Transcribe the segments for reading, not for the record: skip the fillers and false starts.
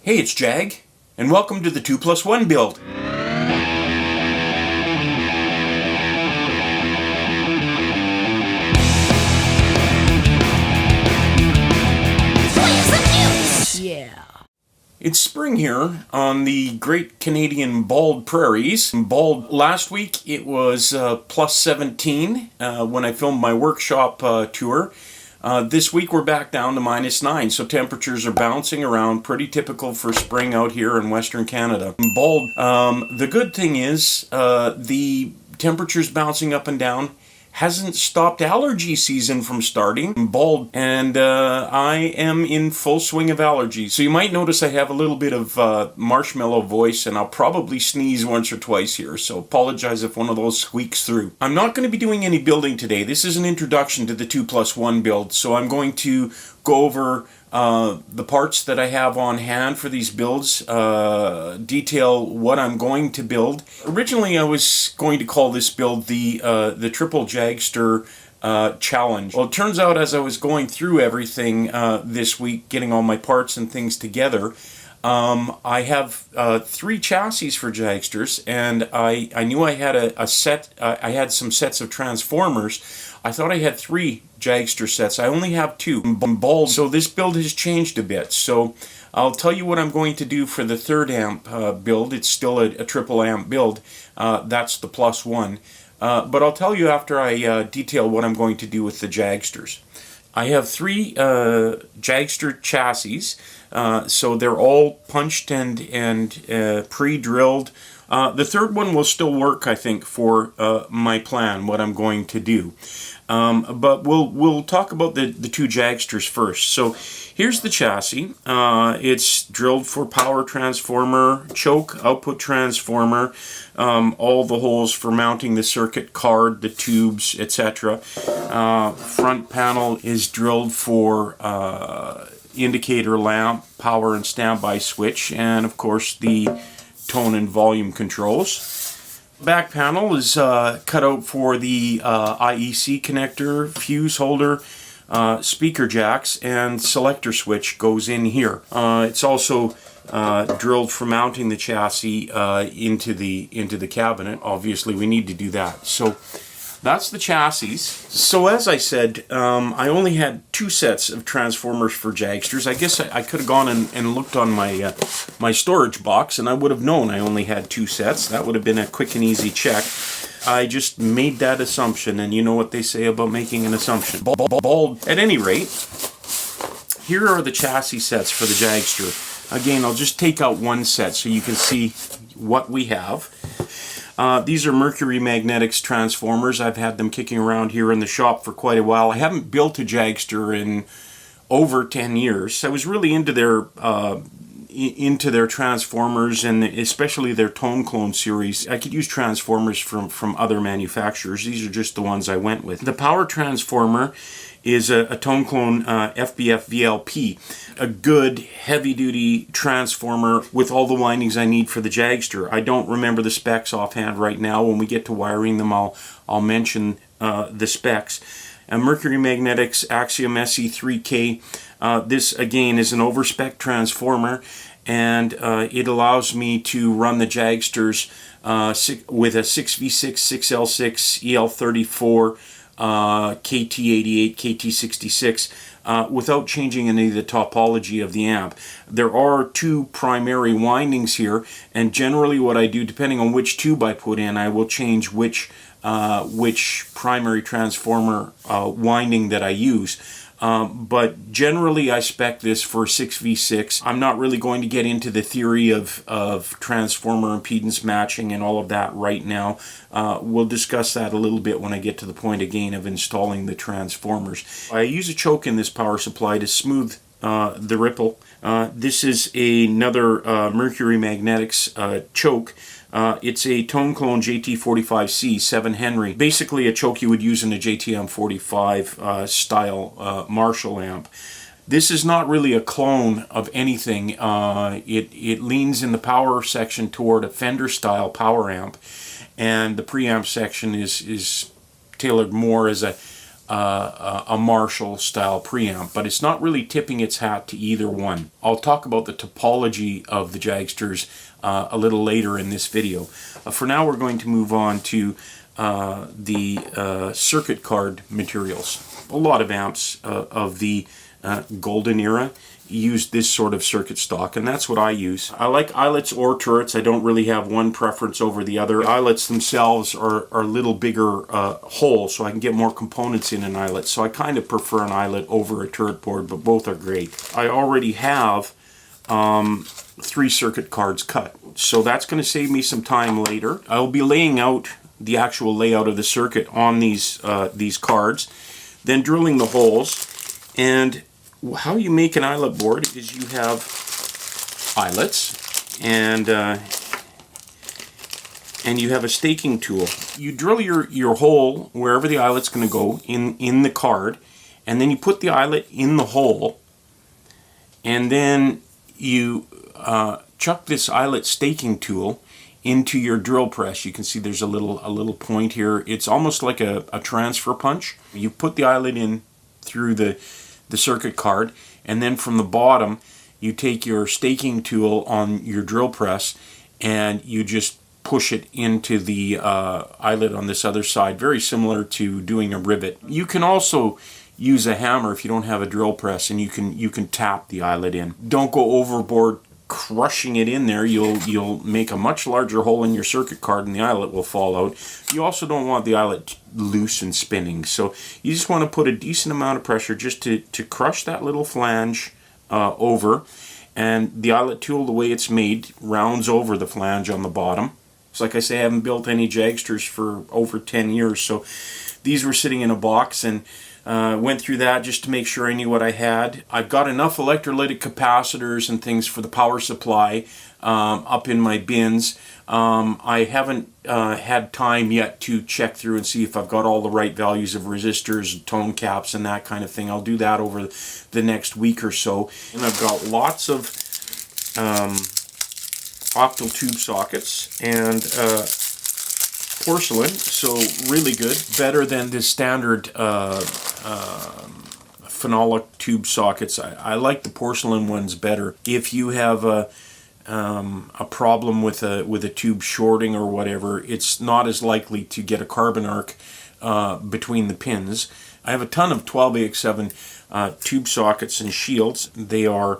Hey, it's Jag, and welcome to the 2+1 build. Yeah. It's spring here on the great Canadian bald prairies. Bald last week it was plus 17 when I filmed my workshop tour. This week we're back down to -9, so temperatures are bouncing around, pretty typical for spring out here in Western Canada. Bald, the good thing is the temperatures bouncing up and down hasn't stopped allergy season from starting. I'm bald, and I am in full swing of allergies. So you might notice I have a little bit of marshmallow voice, and I'll probably sneeze once or twice here, so apologize if one of those squeaks through. I'm not going to be doing any building today. This is an introduction to the 2+1 build, so I'm going to go over the parts that I have on hand for these builds, detail what I'm going to build. Originally I was going to call this build the Triple Jagster challenge. Well, it turns out as I was going through everything this week, getting all my parts and things together, I have 3 chassis for Jagsters, and I knew I had a set, I had some sets of transformers. I thought I had 3 Jagster sets. I only have 2. I'm bald, so this build has changed a bit. So I'll tell you what I'm going to do for the 3rd amp build. It's still a triple amp build. That's the +1. But I'll tell you after I detail what I'm going to do with the Jagsters. I have 3 Jagster chassis, so they're all punched and pre-drilled. The 3rd one will still work, I think, for my plan, what I'm going to do. But we'll talk about the 2 Jagsters first. So here's the chassis. It's drilled for power transformer, choke, output transformer, all the holes for mounting the circuit card, the tubes, etc. Front panel is drilled for indicator lamp, power and standby switch, and of course the tone and volume controls. Back panel is cut out for the IEC connector, fuse holder, speaker jacks, and selector switch goes in here. It's also drilled for mounting the chassis into the cabinet. Obviously we need to do that. So that's the chassis. So as I said, I only had 2 sets of transformers for Jagsters. I guess I could have gone and looked on my my storage box, and I would have known I only had 2 sets. That would have been a quick and easy check. I just made that assumption, and you know what they say about making an assumption. Bald. At any rate, here are the chassis sets for the Jagster. Again, I'll just take out 1 set so you can see what we have. These are Mercury Magnetics transformers. I've had them kicking around here in the shop for quite a while. I haven't built a Jagster in over 10 years. I was really into their transformers, and especially their Tone Clone series. I could use transformers from other manufacturers. These are just the ones I went with. The power transformer is a Tone Clone FBF VLP, a good heavy-duty transformer with all the windings I need for the Jagster. I don't remember the specs offhand right now. When we get to wiring them, I'll mention the specs. Mercury Magnetics Axiom SE3K. This again is an overspec transformer, and it allows me to run the Jagsters with a 6V6, 6L6, EL34, KT88, KT66 without changing any of the topology of the amp. There are 2 primary windings here, and generally what I do, depending on which tube I put in, I will change which primary transformer winding that I use. But generally I spec this for 6V6. I'm not really going to get into the theory of transformer impedance matching and all of that right now. We'll discuss that a little bit when I get to the point again of installing the transformers. I use a choke in this power supply to smooth the ripple. This is another Mercury Magnetics choke. It's a Tone Clone JT45C 7 Henry. Basically a choke you would use in a JTM45 style Marshall amp. This is not really a clone of anything. It leans in the power section toward a Fender style power amp, and the preamp section is tailored more as a a Marshall style preamp, but it's not really tipping its hat to either one. I'll talk about the topology of the Jagsters a little later in this video. For now, we're going to move on to the circuit card materials. A lot of amps of the golden era used this sort of circuit stock, and that's what I use. I like eyelets or turrets. I don't really have one preference over the other. Eyelets themselves are a little bigger holes, so I can get more components in an eyelet. So I kind of prefer an eyelet over a turret board, but both are great. I already have 3 circuit cards cut, so that's going to save me some time later. I'll be laying out the actual layout of the circuit on these cards, then drilling the holes. And how you make an eyelet board is you have eyelets and you have a staking tool. You drill your hole wherever the eyelet's going to go in the card, and then you put the eyelet in the hole, and then you chuck this eyelet staking tool into your drill press. You can see there's a little point here. It's almost like a transfer punch. You put the eyelet in through the circuit card, and then from the bottom you take your staking tool on your drill press and you just push it into the eyelet on this other side, very similar to doing a rivet. You can also use a hammer if you don't have a drill press, and you can tap the eyelet in. Don't go overboard crushing it in there. You'll make a much larger hole in your circuit card and the eyelet will fall out. You also don't want the eyelet loose and spinning, so you just want to put a decent amount of pressure just to crush that little flange over, and the eyelet tool, the way it's made, rounds over the flange on the bottom. So like I say, I haven't built any Jagsters for over 10 years, so these were sitting in a box, and went through that just to make sure I knew what I had. I've got enough electrolytic capacitors and things for the power supply up in my bins. I haven't had time yet to check through and see if I've got all the right values of resistors, tone caps, and that kind of thing. I'll do that over the next week or so. And I've got lots of octal tube sockets and porcelain, so really good, better than the standard phenolic tube sockets. I like the porcelain ones better. If you have a problem with a tube shorting or whatever, it's not as likely to get a carbon arc between the pins. I have a ton of 12AX7 tube sockets and shields. They are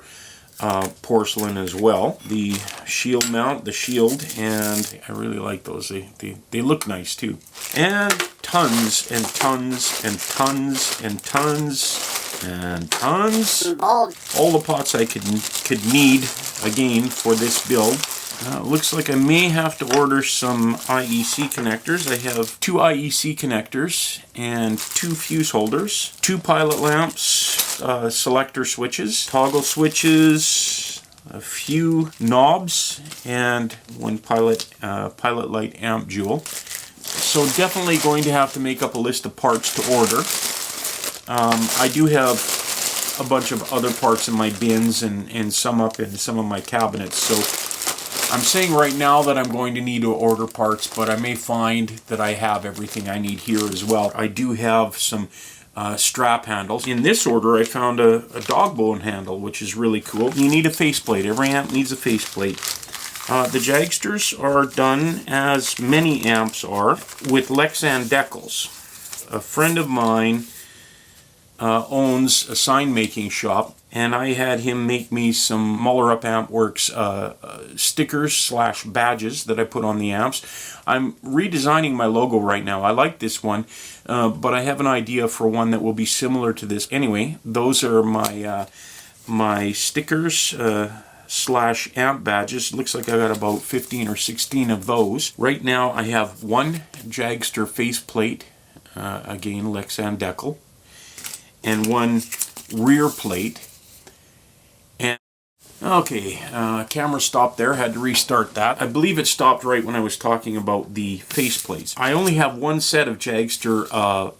porcelain as well. The shield mount, the shield, and I really like those. They look nice too. And tons and tons and tons and tons and tons. All the pots I could need again for this build. Looks like I may have to order some IEC connectors. I have 2 IEC connectors and 2 fuse holders, 2 pilot lamps, selector switches, toggle switches, a few knobs, and 1 pilot light amp jewel. So definitely going to have to make up a list of parts to order. I do have a bunch of other parts in my bins and some up in some of my cabinets, so I'm saying right now that I'm going to need to order parts, but I may find that I have everything I need here as well. I do have some strap handles. In this order, I found a dog bone handle, which is really cool. You need a faceplate. Every amp needs a faceplate. The Jagsters are done, as many amps are, with Lexan decals. A friend of mine owns a sign making shop, and I had him make me some Mollerup Ampworks stickers / badges that I put on the amps. I'm redesigning my logo right now. I like this one, but I have an idea for one that will be similar to this. Anyway, those are my my stickers / amp badges. Looks like I got about 15 or 16 of those. Right now I have 1 Jagster faceplate, again Lexan decal, and 1 rear plate. And okay, camera stopped there, had to restart that. I believe it stopped right when I was talking about the faceplates. I only have 1 set of Jagster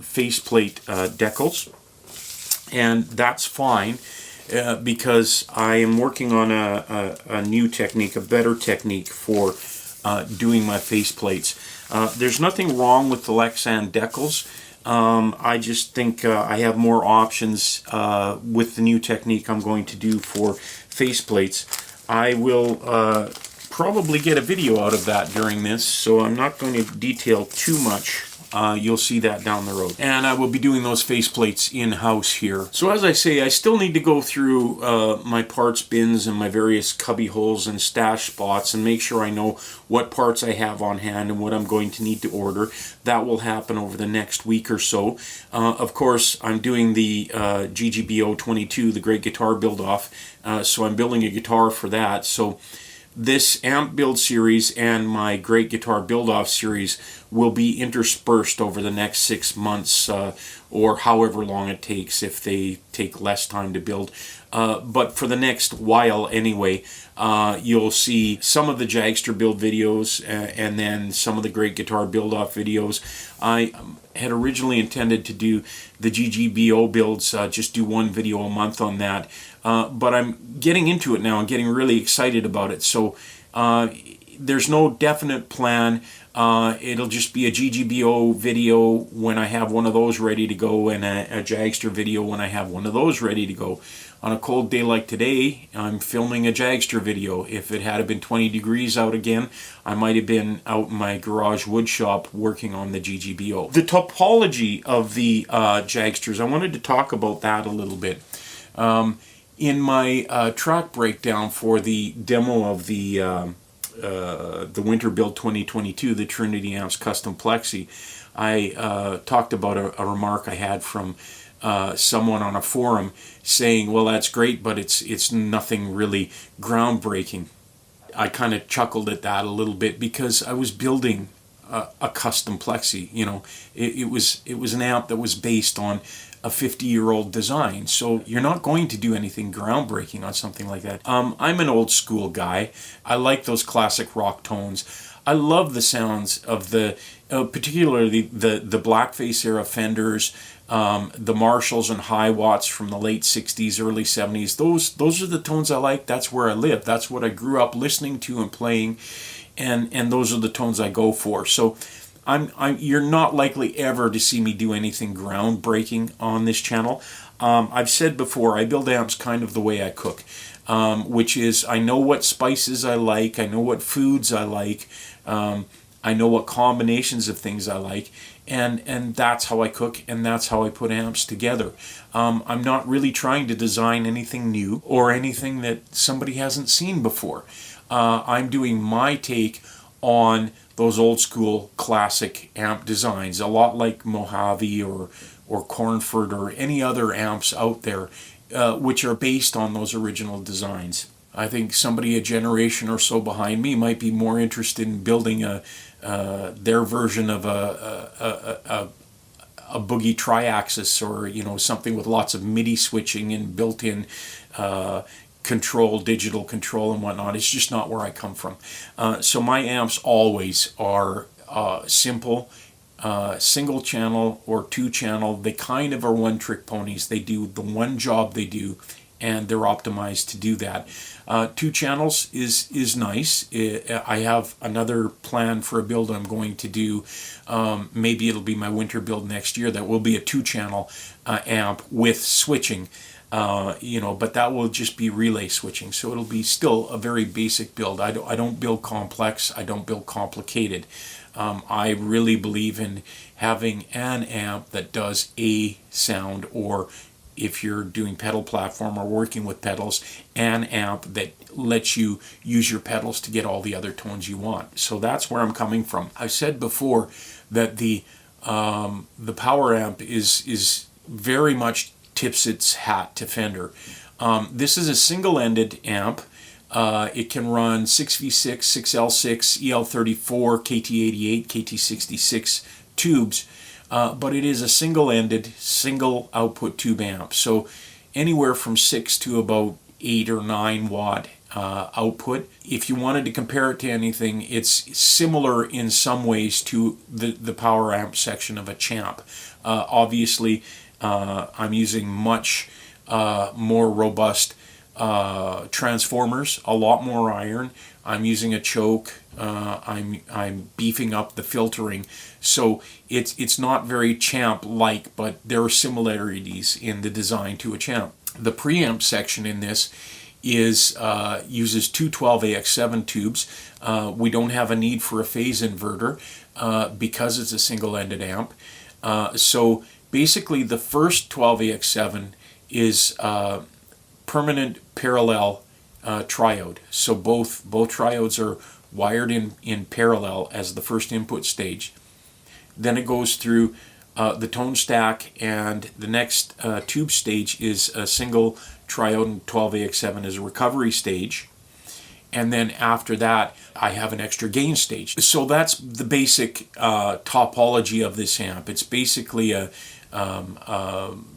faceplate decals, and that's fine because I am working on a new technique, a better technique for doing my faceplates. There's nothing wrong with the Lexan decals. I just think I have more options with the new technique I'm going to do for faceplates. I will probably get a video out of that during this, so I'm not going to detail too much. You'll see that down the road. And I will be doing those faceplates in-house here. So as I say, I still need to go through my parts bins and my various cubby holes and stash spots and make sure I know what parts I have on hand and what I'm going to need to order. That will happen over the next week or so. Of course, I'm doing the GGBO 22, the Great Guitar Build-Off, so I'm building a guitar for that. So this amp build series and my Great Guitar Build-Off series will be interspersed over the next 6 months or however long it takes if they take less time to build. But for the next while anyway, you'll see some of the Jagster build videos and then some of the Great Guitar Build-Off videos. I had originally intended to do the GGBO builds, just do one video a month on that. But I'm getting into it now and getting really excited about it. So there's no definite plan. It'll just be a GGBO video when I have one of those ready to go, and a Jagster video when I have one of those ready to go. On a cold day like today, I'm filming a Jagster video. If it had been 20 degrees out again, I might have been out in my garage wood shop working on the GGBO. The topology of the Jagsters, I wanted to talk about that a little bit. In my track breakdown for the demo of the Winter Build 2022, the Trinity Amps Custom Plexi, I talked about a remark I had from someone on a forum saying, well, that's great, but it's nothing really groundbreaking. I kind of chuckled at that a little bit because I was building a custom Plexi. You know, it was an amp that was based on a 50-year-old design, so you're not going to do anything groundbreaking on something like that. I'm an old school guy. I like those classic rock tones. I love the sounds of the, particularly the blackface era Fenders, the Marshalls and High Watts from the late 60s, early 70s. Those are the tones I like. That's where I live. That's what I grew up listening to and playing, and those are the tones I go for. So you're not likely ever to see me do anything groundbreaking on this channel. I've said before, I build amps kind of the way I cook, which is I know what spices I like, I know what foods I like, I know what combinations of things I like, and that's how I cook, and that's how I put amps together. I'm not really trying to design anything new or anything that somebody hasn't seen before. I'm doing my take on those old school classic amp designs, a lot like Mojave or Cornford or any other amps out there, which are based on those original designs. I think somebody a generation or so behind me might be more interested in building their version of a boogie triaxis, or something with lots of MIDI switching and built-in digital control and whatnot. It's just not where I come from. So my amps always are simple, single channel or two channel. They kind of are one trick ponies. They do the one job they do, and they're optimized to do that. Two channels is nice. I have another plan for a build I'm going to do. Maybe it'll be my winter build next year. That will be a two-channel amp with switching. But that will just be relay switching, so it'll be still a very basic build. I don't build complex, I don't build complicated. I really believe in having an amp that does a sound, or if you're doing pedal platform or working with pedals, an amp that lets you use your pedals to get all the other tones you want. So that's where I'm coming from. I've said before that the power amp is very much tips its hat to Fender. This is a single-ended amp. It can run 6V6, 6L6, EL34, KT88, KT66 tubes, but it is a single-ended, single-output tube amp. So anywhere from 6 to about 8 or 9 watt output. If you wanted to compare it to anything, it's similar in some ways to the power amp section of a Champ. Obviously, I'm using much more robust transformers, a lot more iron. I'm using a choke. I'm beefing up the filtering, so it's not very Champ-like, but there are similarities in the design to a Champ. The preamp section in this is uses two 12AX7 tubes. We don't have a need for a phase inverter because it's a single-ended amp. So basically, the first 12AX7 is permanent parallel triode. So both triodes are wired in parallel as the first input stage. Then it goes through the tone stack, and the next tube stage is a single triode, and 12AX7 is a recovery stage. And then after that, I have an extra gain stage. So that's the basic topology of this amp. It's basically a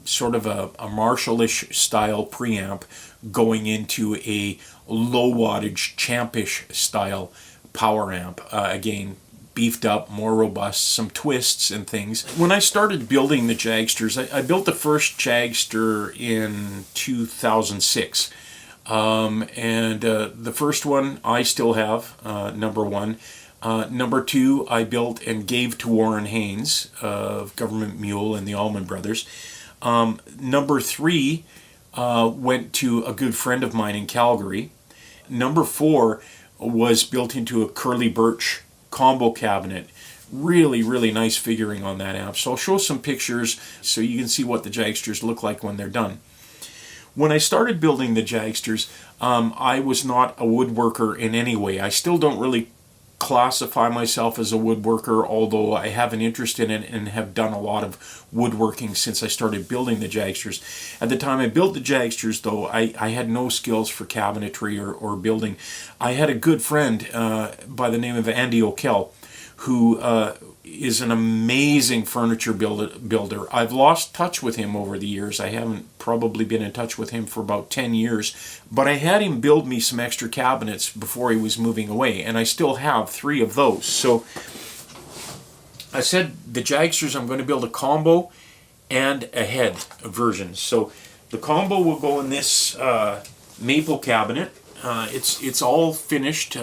sort of a Marshall-ish style preamp going into a low wattage Champish style power amp. Again, beefed up, more robust, some twists and things. When I started building the Jagsters, I built the first Jagster in 2006. And the first one I still have, number one. Number two, I built and gave to Warren Haynes of Government Mule and the Allman Brothers. Number three went to a good friend of mine in Calgary. Number four was built into a curly birch combo cabinet. Really, really nice figuring on that amp. So I'll show some pictures so you can see what the Jagsters look like when they're done. When I started building the Jagsters, I was not a woodworker in any way. I still don't really classify myself as a woodworker, although I have an interest in it and have done a lot of woodworking since I started building the Jagsters. At the time I built the Jagsters, though, I had no skills for cabinetry or building. I had a good friend by the name of Andy O'Kell, who is an amazing furniture builder. I've lost touch with him over the years. I haven't probably been in touch with him for about 10 years, but I had him build me some extra cabinets before he was moving away, and I still have 3 of those. So I said the Jagsters, I'm going to build a combo and a head version. So the combo will go in this maple cabinet. It's all finished.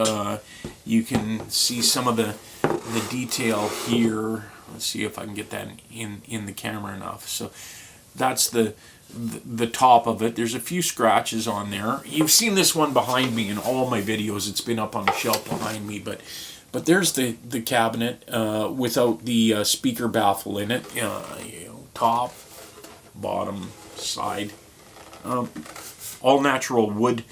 You can see some of the detail here. Let's see if I can get that in the camera enough. So that's the top of it. There's a few scratches on there. You've seen this one behind me in all my videos. It's been up on the shelf behind me, but there's the cabinet without the speaker baffle in it. Top, bottom, side, all natural wood.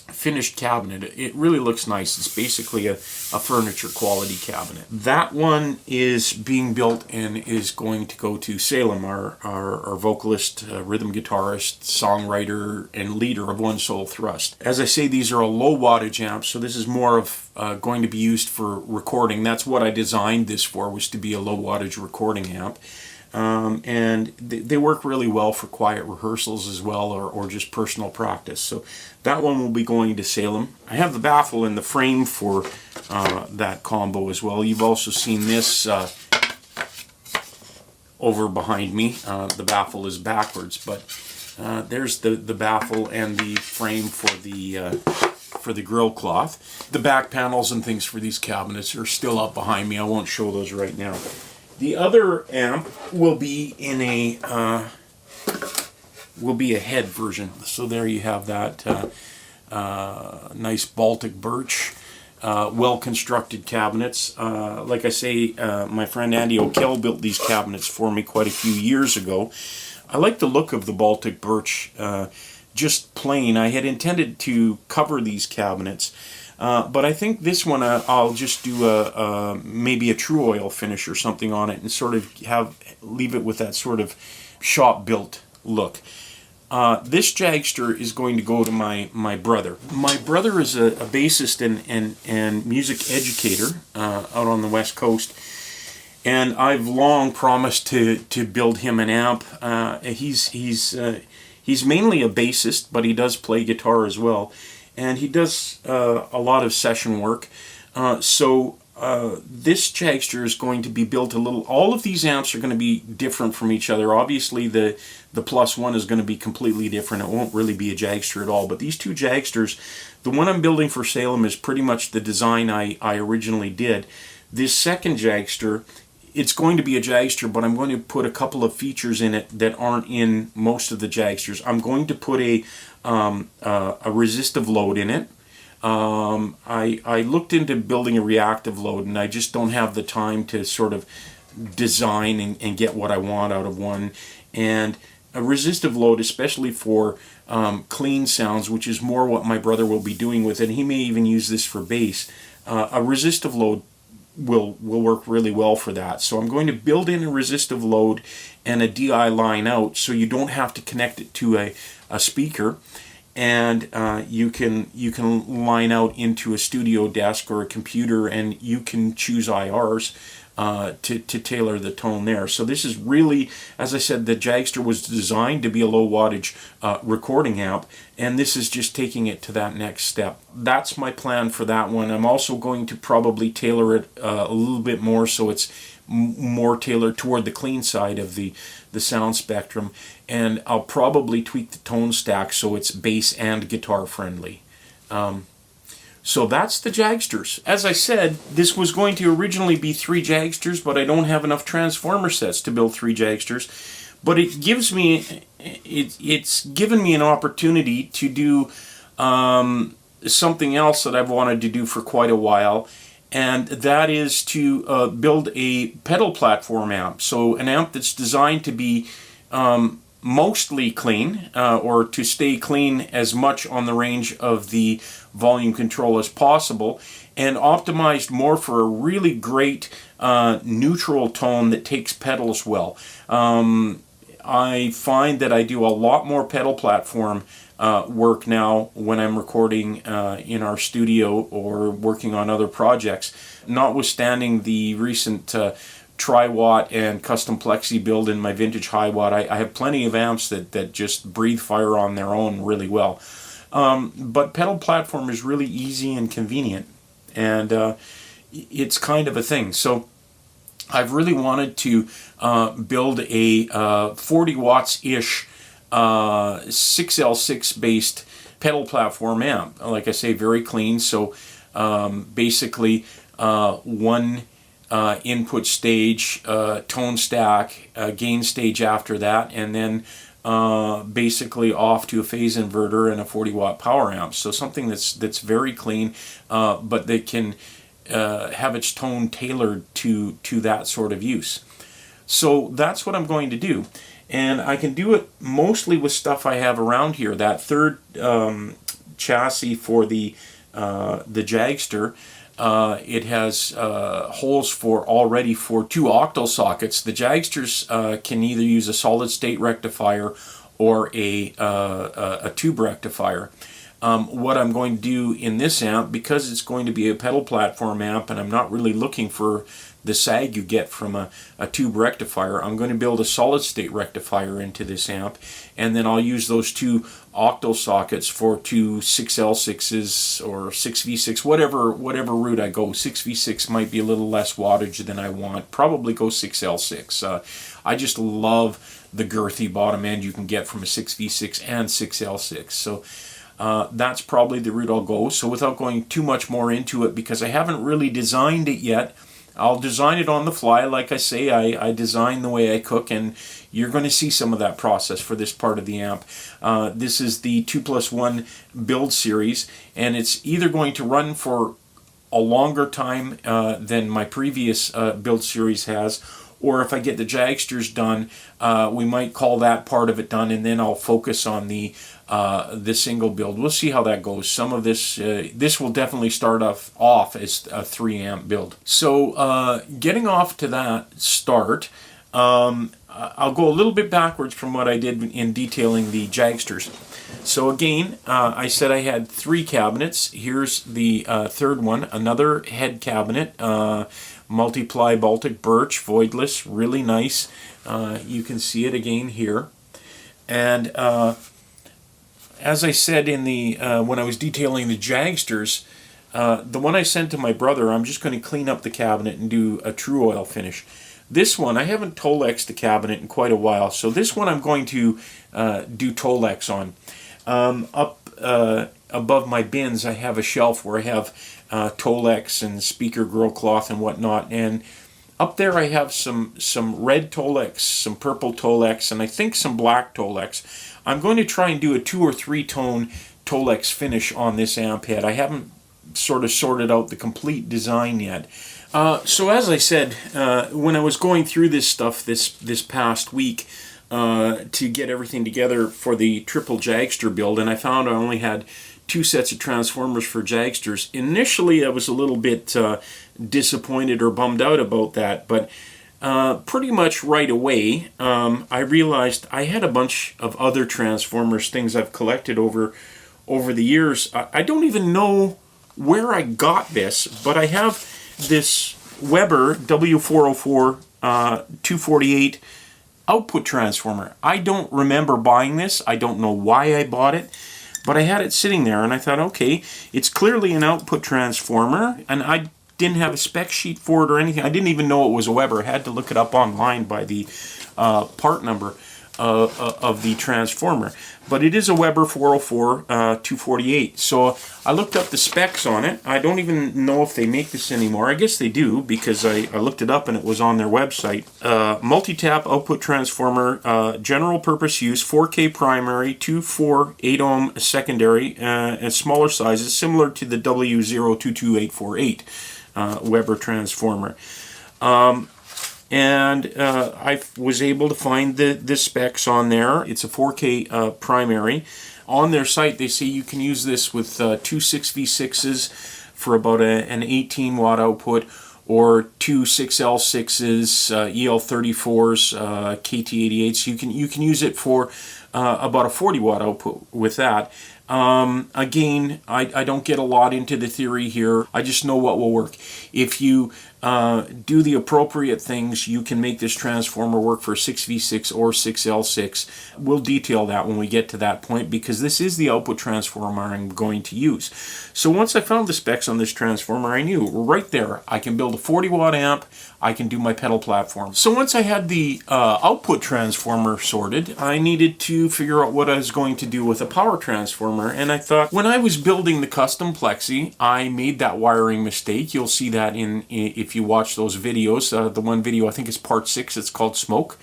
Finished cabinet. It really looks nice. It's basically a furniture quality cabinet. That one is being built and is going to go to Salem, our vocalist, rhythm guitarist, songwriter, and leader of One Soul Thrust. As I say, these are a low wattage amp, so this is more of going to be used for recording. That's what I designed this for, was to be a low wattage recording amp. And they work really well for quiet rehearsals as well, or just personal practice. So that one will be going to Salem. I have the baffle and the frame for that combo as well. You've also seen this over behind me. The baffle is backwards, but there's the baffle and the frame for the grill cloth. The back panels and things for these cabinets are still up behind me. I won't show those right now. The other amp will be in a head version. So there you have that nice Baltic birch, well-constructed cabinets. Like I say, my friend Andy O'Kell built these cabinets for me quite a few years ago. I like the look of the Baltic birch, just plain. I had intended to cover these cabinets. But I think this one I'll just do maybe a true oil finish or something on it, and sort of leave it with that sort of shop built look. This Jagster is going to go to my brother. My brother is a bassist and music educator out on the West Coast, and I've long promised to build him an amp. He's mainly a bassist, but he does play guitar as well. And he does a lot of session work. So this Jagster is going to be built a little. All of these amps are going to be different from each other. Obviously, the plus one is going to be completely different. It won't really be a Jagster at all. But these two Jagsters, the one I'm building for Salem is pretty much the design I originally did. This second Jagster, it's going to be a Jagster, but I'm going to put a couple of features in it that aren't in most of the Jagsters. I'm going to put a resistive load in it. I looked into building a reactive load, and I just don't have the time to sort of design and get what I want out of one. And a resistive load, especially for clean sounds, which is more what my brother will be doing with it. He may even use this for bass. A resistive load will work really well for that. So I'm going to build in a resistive load and a DI line out, so you don't have to connect it to a speaker. And you can line out into a studio desk or a computer, and you can choose IRs to tailor the tone there. So this is really, as I said, the Jagster was designed to be a low wattage recording amp, and this is just taking it to that next step. That's my plan for that one. I'm also going to probably tailor it a little bit more so it's more tailored toward the clean side of the sound spectrum, and I'll probably tweak the tone stack so it's bass and guitar friendly. So that's the Jagsters. As I said, this was going to originally be 3 Jagsters, but I don't have enough transformer sets to build 3 Jagsters. But it gives me, it's given me an opportunity to do something else that I've wanted to do for quite a while, and that is to build a pedal platform amp. So an amp that's designed to be mostly clean, or to stay clean as much on the range of the volume control as possible, and optimized more for a really great neutral tone that takes pedals well. I find that I do a lot more pedal platform work now when I'm recording in our studio or working on other projects, notwithstanding the recent tri-watt and custom plexi build in my vintage high watt. I have plenty of amps that just breathe fire on their own really well. But pedal platform is really easy and convenient, and it's kind of a thing. So I've really wanted to build a 40 watts-ish 6L6 based pedal platform amp. Like I say, very clean. So basically one input stage, tone stack, gain stage after that, and then basically off to a phase inverter and a 40 watt power amp. So something that's very clean, but that can have its tone tailored to that sort of use. So that's what I'm going to do, and I can do it mostly with stuff I have around here. That third chassis for the Jagster, it has holes already for 2 octal sockets. The Jagsters can either use a solid state rectifier or a tube rectifier. What I'm going to do in this amp, because it's going to be a pedal platform amp and I'm not really looking for the sag you get from a tube rectifier, I'm going to build a solid state rectifier into this amp, and then I'll use those 2 octal sockets for 2 6L6s or 6V6, whatever route I go. 6V6 might be a little less wattage than I want. Probably go 6L6. I just love the girthy bottom end you can get from a 6V6 and 6L6. So that's probably the route I'll go. So without going too much more into it, because I haven't really designed it yet, I'll design it on the fly. Like I say, I design the way I cook, and you're going to see some of that process for this part of the amp. This is the 2+1 build series, and it's either going to run for a longer time than my previous build series has, or if I get the Jagsters done, we might call that part of it done, and then I'll focus on the single build. We'll see how that goes. Some of this will definitely start off as a 3 amp build. So getting off to that start, I'll go a little bit backwards from what I did in detailing the Jagsters. So again, I said I had 3 cabinets. Here's the third one, another head cabinet, multiply Baltic birch, voidless, really nice. You can see it again here. And as I said in the when I was detailing the Jagsters, The one I sent to my brother, I'm just going to clean up the cabinet and do a true oil finish. This one, I haven't Tolexed the cabinet in quite a while, so this one I'm going to do Tolex on. Up above my bins, I have a shelf where I have Tolex and speaker grill cloth and whatnot, and up there I have some red Tolex, some purple Tolex, and I think some black Tolex. I'm going to try and do a 2 or 3 tone Tolex finish on this amp head. I haven't sort of sorted out the complete design yet. So as I said, when I was going through this stuff this past week to get everything together for the triple Jagster build, and I found I only had 2 sets of transformers for Jagsters. Initially, I was a little bit disappointed or bummed out about that, but pretty much right away, I realized I had a bunch of other transformers, things I've collected over the years. I don't even know where I got this, but I have this Weber W404 248 output transformer. I don't remember buying this. I don't know why I bought it, but I had it sitting there and I thought, okay, it's clearly an output transformer, and I didn't have a spec sheet for it or anything. I didn't even know it was a Weber. I had to look it up online by the part number of the transformer. But it is a Weber 404 248. So I looked up the specs on it. I don't even know if they make this anymore. I guess they do, because I looked it up and it was on their website. Multi-tap output transformer, general purpose use, 4K primary, 248 ohm secondary, and smaller sizes, similar to the W022848 Weber transformer. And I was able to find the specs on there. It's a 4K primary. On their site, they say you can use this with 2 6V6s for about an 18 watt output, or 2 6L6s, EL34s, KT88s. You can use it for about a 40 watt output with that. Again, I don't get a lot into the theory here. I just know what will work. If you do the appropriate things, you can make this transformer work for 6V6 or 6L6. We'll detail that when we get to that point, because this is the output transformer I'm going to use. So once I found the specs on this transformer, I knew right there I can build a 40 watt amp, I can do my pedal platform. So once I had the output transformer sorted, I needed to figure out what I was going to do with a power transformer. And I thought, when I was building the custom Plexi, I made that wiring mistake. You'll see that if you watch those videos. The one video, I think is part 6, it's called Smoke,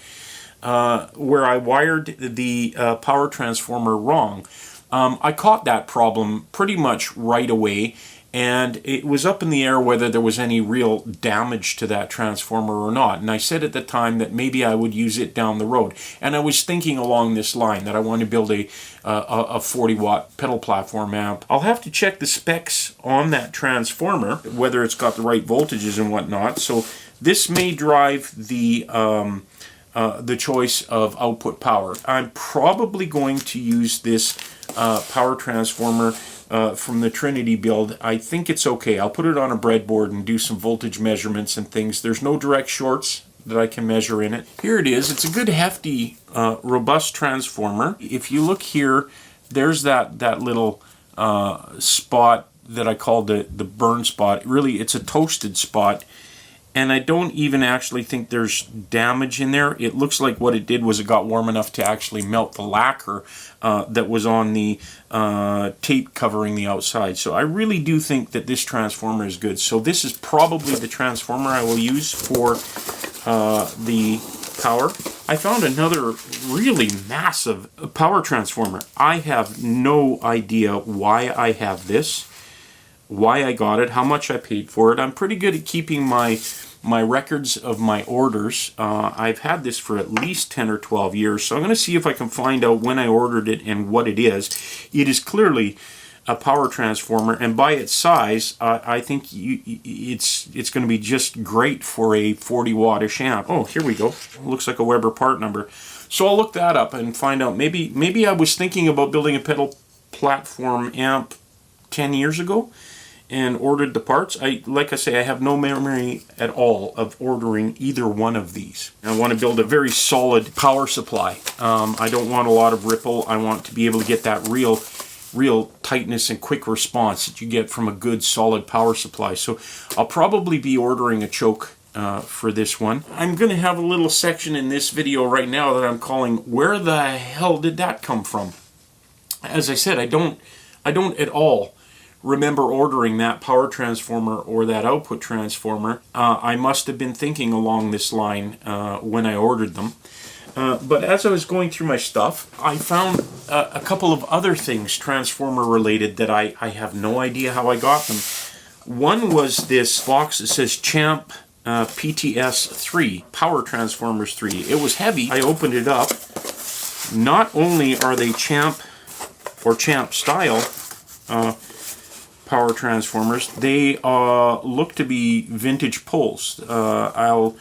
where I wired the power transformer wrong. I caught that problem pretty much right away, and it was up in the air whether there was any real damage to that transformer or not. And I said at the time that maybe I would use it down the road. And I was thinking along this line, that I want to build a 40 watt pedal platform amp. I'll have to check the specs on that transformer, whether it's got the right voltages and whatnot. So this may drive the choice of output power. I'm probably going to use this power transformer from the Trinity build. I think it's okay. I'll put it on a breadboard and do some voltage measurements and things. There's no direct shorts that I can measure in it. Here it is. It's a good hefty, robust transformer. If you look here, there's that little spot that I call the burn spot. Really, it's a toasted spot. And I don't even actually think there's damage in there. It looks like what it did was it got warm enough to actually melt the lacquer that was on the tape covering the outside. So I really do think that this transformer is good. So this is probably the transformer I will use for the power. I found another really massive power transformer. I have no idea why I have this, why I got it, how much I paid for it. I'm pretty good at keeping my records of my orders. I've had this for at least 10 or 12 years, so I'm going to see if I can find out when I ordered it and what it is. It is clearly a power transformer, and by its size, I think it's going to be just great for a 40 wattish amp. Oh, here we go. Looks like a Weber part number. So I'll look that up and find out. Maybe I was thinking about building a pedal platform amp 10 years ago and ordered the parts. Like I say, I have no memory at all of ordering either one of these. I want to build a very solid power supply. I don't want a lot of ripple. I want to be able to get that real real tightness and quick response that you get from a good solid power supply. So I'll probably be ordering a choke for this one. I'm going to have a little section in this video right now that I'm calling "Where the hell did that come from?" As I said, I don't at all remember ordering that power transformer or that output transformer. I must have been thinking along this line when I ordered them. But as I was going through my stuff, I found a couple of other things transformer related that I have no idea how I got them. One was this box that says Champ PTS 3, Power Transformers 3. It was heavy. I opened it up. Not only are they Champ or Champ style power transformers, they look to be vintage poles. I'll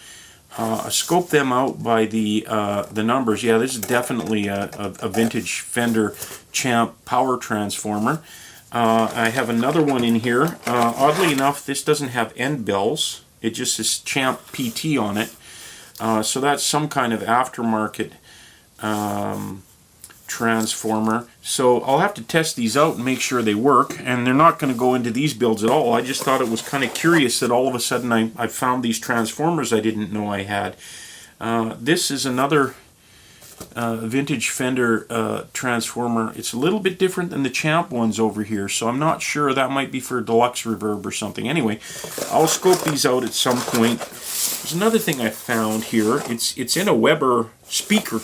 scope them out by the numbers. Yeah, this is definitely a vintage Fender Champ power transformer. I have another one in here. Oddly enough, this doesn't have end bells. It just says Champ PT on it. So that's some kind of aftermarket transformer. So I'll have to test these out and make sure they work, and they're not going to go into these builds at all. I just thought it was kind of curious that all of a sudden I found these transformers I didn't know I had. This is another vintage Fender transformer. It's a little bit different than the Champ ones over here, so I'm not sure. That might be for deluxe reverb or something. Anyway, I'll scope these out at some point. There's another thing I found here. It's in a Weber speaker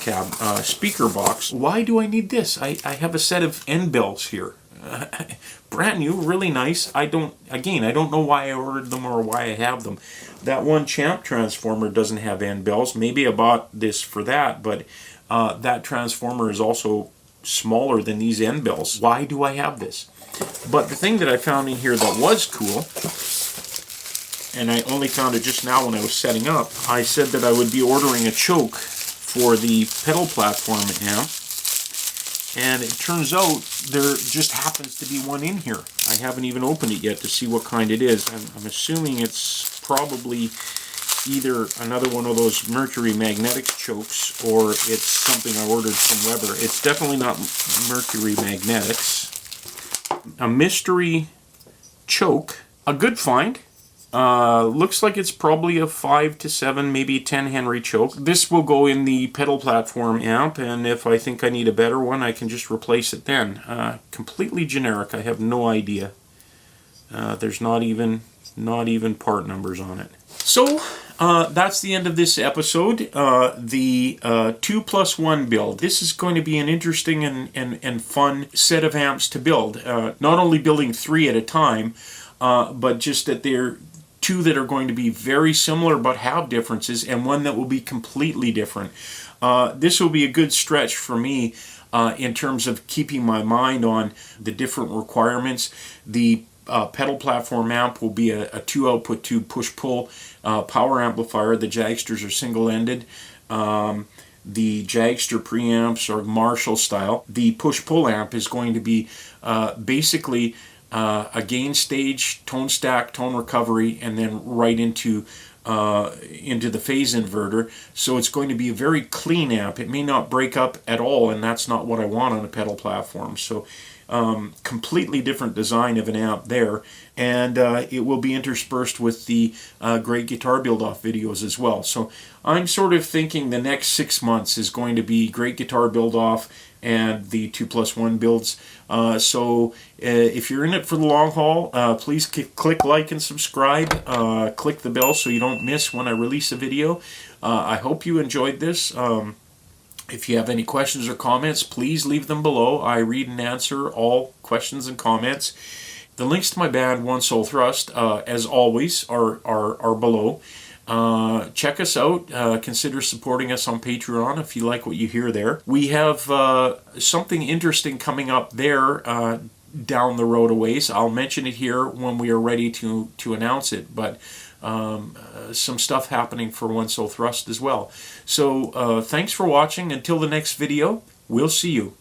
box. Why do I need this? I have a set of end bells here. Brand new, really nice. I don't know why I ordered them or why I have them. That one Champ transformer doesn't have end bells. Maybe I bought this for that, but that transformer is also smaller than these end bells. Why do I have this? But the thing that I found in here that was cool, and I only found it just now when I was setting up, I said that I would be ordering a choke for the pedal platform amp, and it turns out there just happens to be one in here. I haven't even opened it yet to see what kind it is. I'm assuming it's probably either another one of those Mercury Magnetics chokes, or it's something I ordered from Weber. It's definitely not Mercury Magnetics. A mystery choke, a good find. Looks like it's probably a 5 to 7, maybe 10 Henry choke. This will go in the pedal platform amp, and if I think I need a better one, I can just replace it then. Completely generic. I have no idea. There's not even part numbers on it. So that's the end of this episode. The 2+1 build. This is going to be an interesting and fun set of amps to build. Not only building 3 at a time, but just that they're 2 that are going to be very similar but have differences, and one that will be completely different. This will be a good stretch for me in terms of keeping my mind on the different requirements. The pedal platform amp will be a 2-output tube push-pull power amplifier. The Jagsters are single-ended. The Jagster preamps are Marshall style. The push-pull amp is going to be basically a gain stage, tone stack, tone recovery, and then right into the phase inverter. So it's going to be a very clean amp. It may not break up at all, and that's not what I want on a pedal platform. So completely different design of an amp there, and it will be interspersed with the great guitar build-off videos as well. So I'm sort of thinking the next 6 months is going to be great guitar build-off and the 2+1 builds. So if you're in it for the long haul, please click like and subscribe. Click the bell so you don't miss when I release a video. I hope you enjoyed this. If you have any questions or comments, please leave them below. I read and answer all questions and comments. The links to my band, One Soul Thrust, as always, are below. Check us out. Consider supporting us on Patreon if you like what you hear there. We have something interesting coming up there down the road a ways. I'll mention it here when we are ready to announce it, but some stuff happening for One Soul Thrust as well. So thanks for watching. Until the next video, we'll see you.